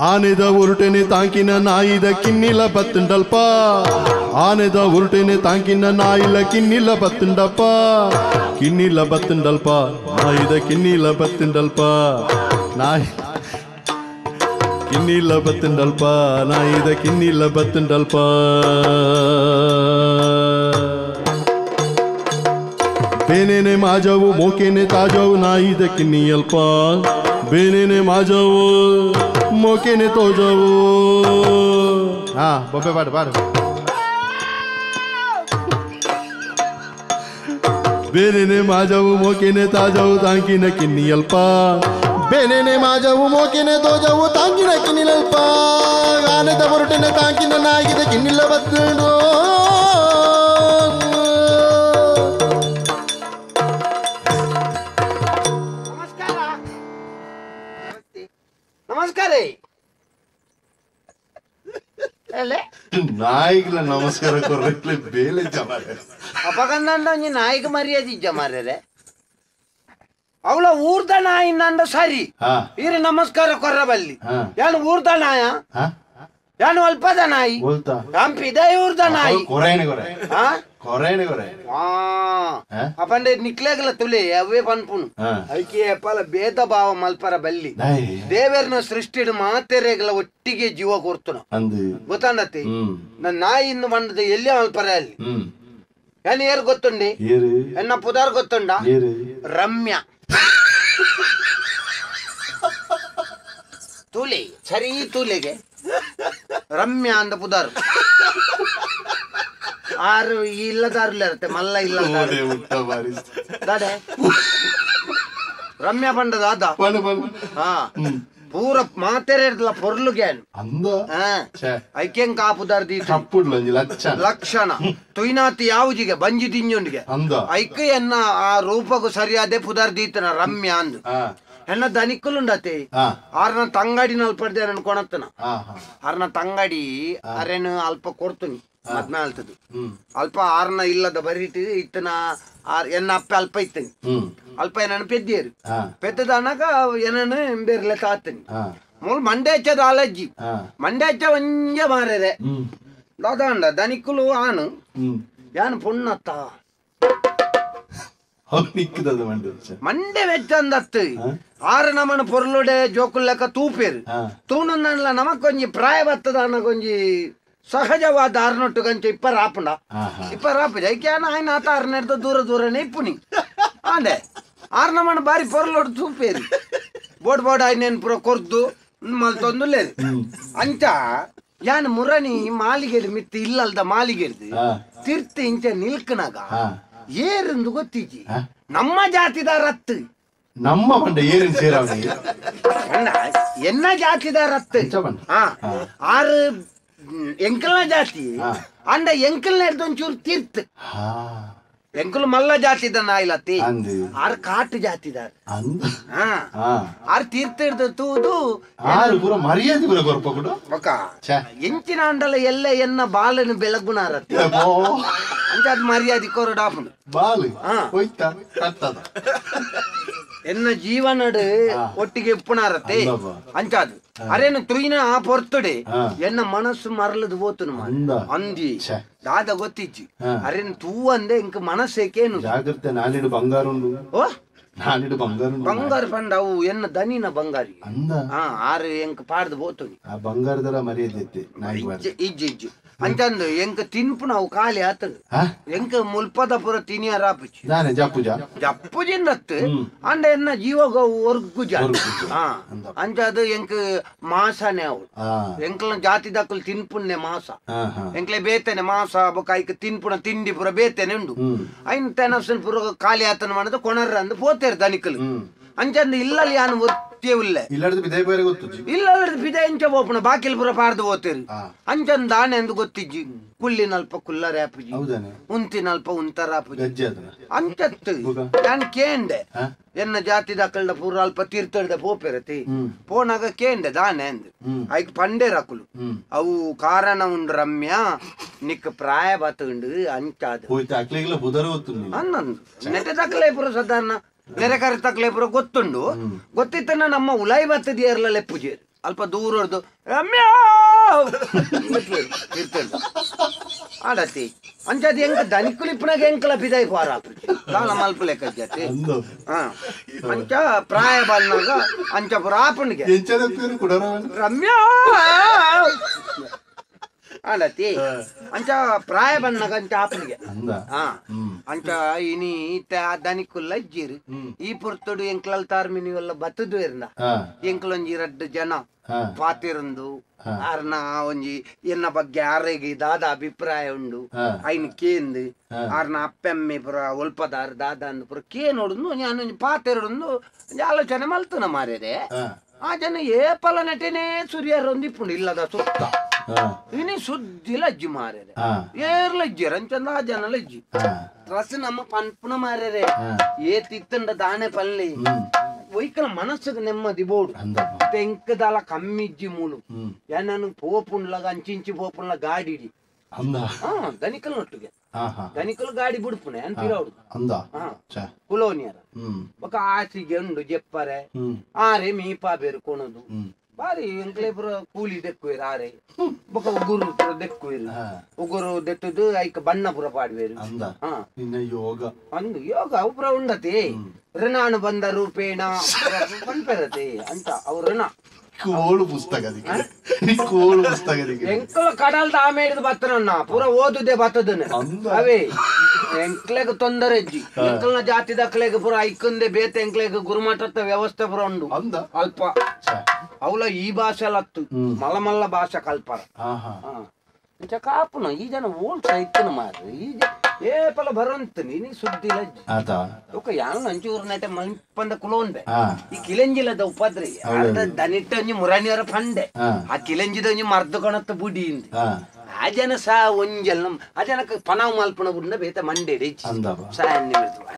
ಆನೆದ ಉರುಟೆನೆ ತಾಂಕಿನ ನಾಯಿದ ಕಿನ್ನಿಲ ಬತ್ತುಂಡಲ್ಪ ಆನೆದ ಉರುಟೆನೆ ತಾಂಕಿನ ನಾಯಿಲ ಕಿನ್ನಿಲ ಬತ್ತುಂಡಪ್ಪ ಕಿನ್ನಿಲ ಬತ್ತುಂಡಲ್ಪ ನಾಯಿದ ಕಿನ್ನಿಲ ಬತ್ತುಂಡಲ್ಪ ನಾಯಿ ಕಿನ್ನಿಲ ಬತ್ತುಂಡಲ್ಪ ನಾಯಿದ ಕಿನ್ನಿಲ ಬತ್ತುಂಡಲ್ಪ ಬೇನೆನೆ ಮಾಜವು ಮೋಕೆನೆ ತಾಜವು ನಾಯಿದ ಕಿನ್ನಿಯಲ್ಪ ಬೇನೆನೆ ಮಾಜವು ಮೋಕೆನೆ ತೋಜವು ಹಾ ಬೊಬ್ಬೆ ಬಾಡು ಬಾಡು ಬೇನೆನೆ ಮಾಜವು ಮೋಕೆನೆ ತಾಜವು ತಾಂಕಿನ ಕಿನ್ನಿಯಲ್ಪ ಬೇನೆನೆ ಮಾಜವು ಮೋಕೆನೆ ತೋಜವು ತಾಂಕಿನ ಕಿನ್ನಿಯಲ್ಪ ಆನೆದ ಹೊರಟನೆ ತಾಂಕಿನ ನಾಯಿದ ಕಿನ್ನಿಲ್ಲ ಬತ್ತುಂಡು ನಮಸ್ಕಾರ ನಾಯಿಗಳ ನಮಸ್ಕಾರ ಕೊರ್ರೆ ಬೇಲೆ ಜಮಾರೆ ಅಪಗಂದಂಡ ಒಂಜಿ ನಾಯಿಗೆ ಮರ್ಯಾದೆ ಇಜ್ಜ ಮಾರ್ರೆ ಅವಳ ಊರ್ದ ನಾಯಿ ನಂದ ಸರಿ ಇರು ನಮಸ್ಕಾರ ಕೊರ್ರ ಬಲ್ಲಿ ಯಾನು ಊರ್ದ ನಾಯ ಯಾನು ಅಲ್ಪದ ನಾಯಿ ಹಂಪಿದೆ ಊರ್ದ ನಾಯಿ ಅಪಂಡೆ ನಿಕ್ಲೆಗಲ ತುಲೆ ಅವೇ ಪನ್ಪುನು ಐಕೆ ಅಪ್ಪಲ ಭೇದ ಭಾವ ಮಲ್ಪರ ಬಲ್ಲಿ ದೇವರನ ಸೃಷ್ಟಿಡು ಮಾತೆರೆಗಲ ಒಟ್ಟಿಗೆ ಜೀವ ಕೊರ್ತುನ ಗೊತ್ತಾಂಡತಿ ನನ್ನ ನಾಯಿ ಇನ್ನು ಬಂದದ ಎಲ್ಲಿ ಮಲ್ಪರ ಅಲ್ಲಿ ಏನ್ ಏರ್ ಗೊತ್ತುಂಡಿ ಎನ್ನ ಪುದಾರ್ ಗೊತ್ತುಂಡ ರಮ್ಯ ತೂಲೆ ಸರಿ ತೂಲೆಗೆ ರಮ್ಯ ಅಂದ ಪುದಾರ್ ಆರು ಇಲ್ಲದಾರ್ಲ ಇರತ್ತೆ ಮಲ್ಲ ಇಲ್ಲ ರಮ್ಯ ಪಂಡದ ಅದ ಹಾ ಪೂರ ಮಾತೆರೆ ಪೊರ್ಲುಗೆ ಐಕೆಂಗ್ ಕಾಪುದಾರ್ದಿ ಲಕ್ಷಣ ತುಯ್ನಾತಿ ಯಾವುಜಿಗೆ ಬಂಜಿ ತಿಂಜೊಂಡಿಗೆ ಐಕೆ ಎನ್ನ ಆ ರೂಪಗೂ ಸರಿಯಾದೆ ಪುದಾರ್ದೀತನ ರಮ್ಯ ಅಂದು ಎನ್ನ ದನಿಕ್ಕುಲುಂಡತೆ ಆರ್ನ ತಂಗಾಡಿ ನಲ್ಪಡ್ದೆ ಅನ್ಕೊಳತ್ತನ ಆರ್ನ ತಂಗಾಡಿ ಅರೇನು ಅಲ್ಪ ಕೊಡ್ತುನಿ ಮದ್ನಾಲ್ತದು ಅಲ್ಪ ಆರ್ನ ಇಲ್ಲದ ಬರೀಟಿ ಇತ್ತನ ಎನ್ನ ಅಪ್ಪ ಅಲ್ಪ ಇತ್ತನಿ ಅಲ್ಪ ಏನನ್ನು ಪೆದ್ದೇರು ಪೆದ್ದದ ಅನ್ನಕ ಏನನ್ನು ಬೇರ್ಲೆ ತಾತನಿ ಮೂಲ್ ಮಂಡೆ ಹಚ್ಚದ ಆಲಜ್ಜಿ ಮಂಡೆ ಹಚ್ಚ ಒಂಜೆ ಮಾರದೆ ದಾದಾಂಡ ದನಿಕ್ಕುಲು ಆನು ಯಾನು ಪುಣ್ಣತ್ತ ಮಂಡೆ ವೆಚ್ಚಂದತ್ತು ಆರು ನಮನ ಪೊರ್ಲುಡೆ ಜೋಕುಲ್ಲೆಕ್ಕ ತೂಪೇರು ತೂನಲ್ಲ ನಮಕೊಂಜಿ ಪ್ರಾಯ ಬತ್ತದ ಅನ್ನಕೊಂಜಿ ಸಹಜವಾದ ಆರ್ನೊಟ್ಟು ಗಂಚೆ ಇಪ್ಪರಾಪುಂಡ ಇಪ್ಪರಾಪುಜ ಐಕ್ಯಾನ ಆಯ್ನ ಆತ ಆರ್ನೆಡ್ದು ದೂರ ದೂರನೇ ಇಪ್ಪುನಿ ಅಂದೆ ಆರ್ ನಮನ ಬಾರಿ ಪೊರ್ಲೊಡು ತೂಪೇರು ಬೋಡ್ ಬೋಡ್ ಆಯ್ನೇನ್ ಪುರ ಕೊರ್ದು ಮಲ್ತೊಂದುಲ್ಲೇರು ಅಂಚ ಯಾನ್ ಮುರಣಿ ಮಾಲಿಗೆಡ್ ಮಿತ್ತಿ ಇಲ್ಲಲ್ದ ಮಾಲಿಗೆಡ್ದು ತಿರ್ತಿ ಇಂಚ ನಿಲ್ಕನಾಗ ಏರಂದು ಗೊತ್ತಿಜಿ ನಮ್ಮ ಜಾತಿದಾರ ಹತ್ತು ನಮ್ಮ ಬಂಡ ಏರಿನ ಸೇರ ಎನ್ನ ಜಾತಿದಾರ ಹತ್ತು ಆರು ಎಂಕಲ್ನ ಜಾತಿ ಅಂಡ ಎಂಕಲ್ನ ಹಿಡ್ದೊಂಚೂರು ತೀರ್ತ್ ಎಂಕಲ್ ಮಲ್ಲ ಜಾತಿದ ನಾಯಿಲತ್ತಿ ಆರ್ ಕಾಟು ಜಾತಿದಾರ ಆರ್ ತೀರ್ಥ ಹಿಡ್ದು ತೂದು ಮರ್ಯಾದೆ ಎಂಚಿನ ಅಂಡಲ ಎಲ್ಲ ಎನ್ನ ಬಾಲನ ಬೆಳಗುನಾರತ್ತಿ ಅಂತ ಅದು ಮರ್ಯಾದೆ ಕೊರಡಾಪುಂಡು ಎನ್ನ ಜೀವನಡು ಒಟ್ಟಿಗೆ ಇಪ್ಪುನಾರತ್ತೆ ಅಂಚಾದು ಅರೇನು ತುಯಿನ ಆ ಪೊರ್ತುಡೆ ಎನ್ನ ಮನಸ್ಸು ಮರಳದು ಹೋತುನು ಅಂದಿ ದಾದ ಗೊತ್ತಿಜ್ಜಿ ಅರೇನು ತೂ ಅಂದೆ ಇಂಕ ಮನಸ್ಸೇಕೇನು ಜಾಗ್ರತೆ ನಾನಿಡು ಬಂಗಾರ ಓ ನಾನಿಡು ಬಂಗಾರ ಪಂಡ ಅವು ಎನ್ನ ದನಿನ ಬಂಗಾರಿ ಆರು ಎಂಕ ಪಾಡ್ದು ಹೋತುನಿ ಆ ಬಂಗಾರದರ ಮರ್ಯಾದೆ ಇಜ್ಜಿ ಅಂಚಂದು ಎಂಕ ತಿನ್ಪು ನಾವು ಖಾಲಿ ಆತದ ಎಂಕ ಮುಲ್ಪದ ಪುರ ತಿನಿಯ ರಾಪಿಚ್ಚಿ ಜಪ್ಪುಜಿಂದತ್ತು ಅಂಡ ಎನ್ನ ಜೀವಗ ಒರ್ಗುಜ ಅಂಚದು ಎಂಕ ಮಾಸನೆ ಅವು ಎಂಕಲ ಜಾತಿ ದಕ್ಕಲು ತಿನ್ಪುನ್ನೆ ಮಾಸ ಎಂಕ್ಲೆ ಬೇತನೆ ಮಾಸ ಬೊಕ ಐಕ ತಿನ್ಪುನ ತಿಂಡಿ ಪುರ ಬೇತನೆ ಉಂಡು ಐನ್ ತೆನಸನ್ ಪುರ ಖಾಲಿ ಆತನ ಮಾಡದ ಕೊಣರ್ರ ಅಂದು ಪೋತೇರು ದನಿಕಲು ಅಂಚಂದು ಇಲ್ಲಲ್ಲಿ ಯಾನು ಒತ್ತೇವಿಲ್ಲ ಇಲ್ಲದ ಬಿದೆ ಎಂಚ ಬೋಪುಣ ಬಾಕಿಲ್ ಪುರ ಪಾರ್ದು ಹೋತೇರು ಅಂಚಂದು ದಾನೆ ಎಂದು ಗೊತ್ತಿಜ್ಜಿ ಕುಳ್ಳಿನಲ್ಪ ಕುಲ್ಲರಾಪುಜಿ ಉಂತಿನಲ್ಪ ಉಂತರಾಪುಜಿ ಅಂಚತ್ತು ನಾನು ಕೇಂಡೆ ಎನ್ನ ಜಾತಿ ದಾಕಲ್ಡ ಪೂರ ಅಲ್ಪ ತೀರ್ಥದ ಪೋಪೆರತಿ ಪೋನಾಗ ಕೇಂಡೆ ದಾನೆ ಅಂದ್ ಐಕ್ ಪಂಡೆ ರಕುಲು ಅವು ಕಾರಣ ಉಂಡು ರಮ್ಯ ನಿಕ್ ಪ್ರಾಯ ಬತ್ತ ಉಂಡು ಅಂಚಾದು ಅನ್ನಂದು ನೆಟ್ಟೆ ದಕ್ಕಲೆ ಪುರ ಸಾಧಾರಣ ನೆರೆಕರೆ ತಕ್ಲೆ ಪುರ ಗೊತ್ತುಂಡು ಗೊತ್ತಿತ್ತನ ನಮ್ಮ ಉಲಾಯಿ ಬತ್ತದಿಯರ್ಲ ಲೆಪ್ಪುಜೇರು ಅಲ್ಪ ದೂರ ಹೊಡೆದು ರಮ್ಯಾ ಇರ್ತೇನೆ ಆಡತಿ ಅಂಚದ ಹೆಂಗ ದನಿಕುಲಿಪ್ಪನಾಗ ಹೆಂಕಲ ಬಿದಾಯಿ ಪಾರ ಕಾಲ ಮಲ್ಪ ಲೆಕ್ಕ ಜಾತಿ ಹಾ ಅಂಚ ಪ್ರಾಯ ಬಂದಾಗ ಅಂಚ ಪುರಾಪನಿಗೆ ರಮ್ಯಾ ಆಡತಿ ಅಂಚ ಪ್ರಾಯ ಬಂದಾಗ ಅಂಚ ಆಪನಿಗೆ ಹಾ ಅಂಚ ಇನಿ ದನಿಕುಲ್ಲ ಇಜ್ಜಿರು ಈ ಪುರ್ತುಡು ಎಂಕ್ಲಲ್ ತಾರ್ಮಿನಿ ಎಲ್ಲ ಬತ್ತದು ಇರ್ನ ಎಂಕ್ಲೊಂಜಿ 2 ಜನ ಪಾತಿರಂದು ಆರ್ನ ಒಂಜಿ ಎನ್ನ ಬಗ್ಗೆ ಆರೆಗೆ ದಾದ ಅಭಿಪ್ರಾಯ ಉಂಡು ಐನ್ ಕೇಂದು ಆರ್ನ ಅಪ್ಪೆಮ್ಮೆ ಪುರ ಒಲ್ಪದಾರ ದಾದ ಅಂದು ಪುರ ಕೇನೋಡು ನಾನು ಪಾತೆರಡು ಆಲೋಚನೆ ಮಲ್ತನ ಮಾರ್ಯದೆ ಆ ಜನ ಏಪಲ ನಟನೆ ಸುರಿಯರೊಂದಿಪ್ಪುಂಡು ಇಲ್ಲದ ಸುತ್ತ ಇನಿ ಸುದ್ದಿ ಲಜ್ಜಿ ಮಾರ್ಯದೆ ಏರ್ ಲಜ್ಜಿ ರಂಚಂದ ಆ ಜನ ಲಜ್ಜಿ ರಸ ನಮ್ಮ ಪನ್ಪುನ ಮಾರ್ಯರೆ ಏತಿತ್ತಂಡ ದಾಣೆ ಪಲ್ಲಿ ಒಯ್ಕಲ ಮನಸ್ಸಿಗೆ ನೆಮ್ಮದಿ ಬೋಡು ತೆಂಕದಾಲ ಕಮ್ಮಿಜ್ಜಿ ಮೂಲು ಏನನು ಪೋಪುಂಡ್ಲಾಗ ಅಂಚಿಂಚಿ ಪೋಪುಂಡ್ಲ ಗಾಡಿ ಇಡಿ ದನಿಕಲ್ ನೊಟ್ಟಿಗೆ ದನಿಕಲ್ ಗಾಡಿ ಬಿಡ್ಪುನೆ ಅಂತಿರೋಡು ಕುಲೋನಿಯರ ಬೊಕ ಆಸಿಗೆ ಉಂಡು ಜೆಪ್ಪರೆ ಆರೆ ಮೀಪಾ ಬೇರು ಕೊಣದು ಬಾರಿ ಎಂಕ್ಲೆ ಪುರ ಕೂಲಿ ದೆಕ್ಕುವೇರು ಆರೆ ಬೊಕ ಉಗುರು ಪುರ ದೆಕ್ಕುವೇರು ಉಗುರು ದೆಟ್ಟುದು ಐಕ ಬಣ್ಣ ಪುರ ಪಾಡ್ವೇರು ಅಂದು ಯೋಗ ಅವು ಪುರ ಉಂಡತಿ ಋಣಾನು ಬಂದ ರೂಪೇಣ ಪಂಪೆರತೆ ಅಂತ ಅವು ಋಣ ಎಂಕ್ಲ ಕಡಲ್ದ ಆಮೇಲೆ ಬತ್ತನನ್ನ ಪೂರ ಓದುದೇ ಬತ್ತದನ್ನ ಅವೇ ಎಂಕ್ಲೆಗ್ ತೊಂದರೆ ಇಜ್ಜಿ ಎಂಕ್ಲನ ಜಾತಿ ದಕ್ಲೆಗ್ ಪುರ ಐಕಂದೆ ಬೇತೆ ಎಂಕ್ಲೆಗ್ ಗುರುಮಠದ ವ್ಯವಸ್ಥೆ ಪುರ ಉಂಡು ಅಲ್ಪ ಅವಳ ಈ ಭಾಷೆ ಲತ್ತು ಮಲ್ಲ ಮಲ್ಲ ಭಾಷೆ ಕಲ್ಪರ ಕಾಪುನ ಈ ಜನ ಓಲ್ಸ ಇತ್ತನ ಮಾರ್ರಿ ಈ ಏಪಲ ಬರಂತ ನೀ ಸುದ್ದಿ ಲಜ್ಜಿ ಯಾನು ಅಂಚೂರು ನಟ ಮಲ್ಪಂದ ಕುಲೋನ್ಬೆ ಈ ಕಿಲೆಂಜಿಲದ ಉಪದ್ರಿ ದನಿಟ್ಟ ಒಂಜಿ ಮುರಾಣಿಯರ ಪಂಡೆ ಆ ಕಿಲೆಂಜಿದ ಒಂಜಿ ಮರ್ದು ಕಣತ್ತ ಬುಡಿ ಆ ಜನ ಸಾ ಒಂಜಲ್ ಆ ಜನಕ್ಕೆ ಪನಾವ್ ಮಲ್ಪನ ಬುಡ್ನ ಬೇತ ಮಂಡೆ ಸಾ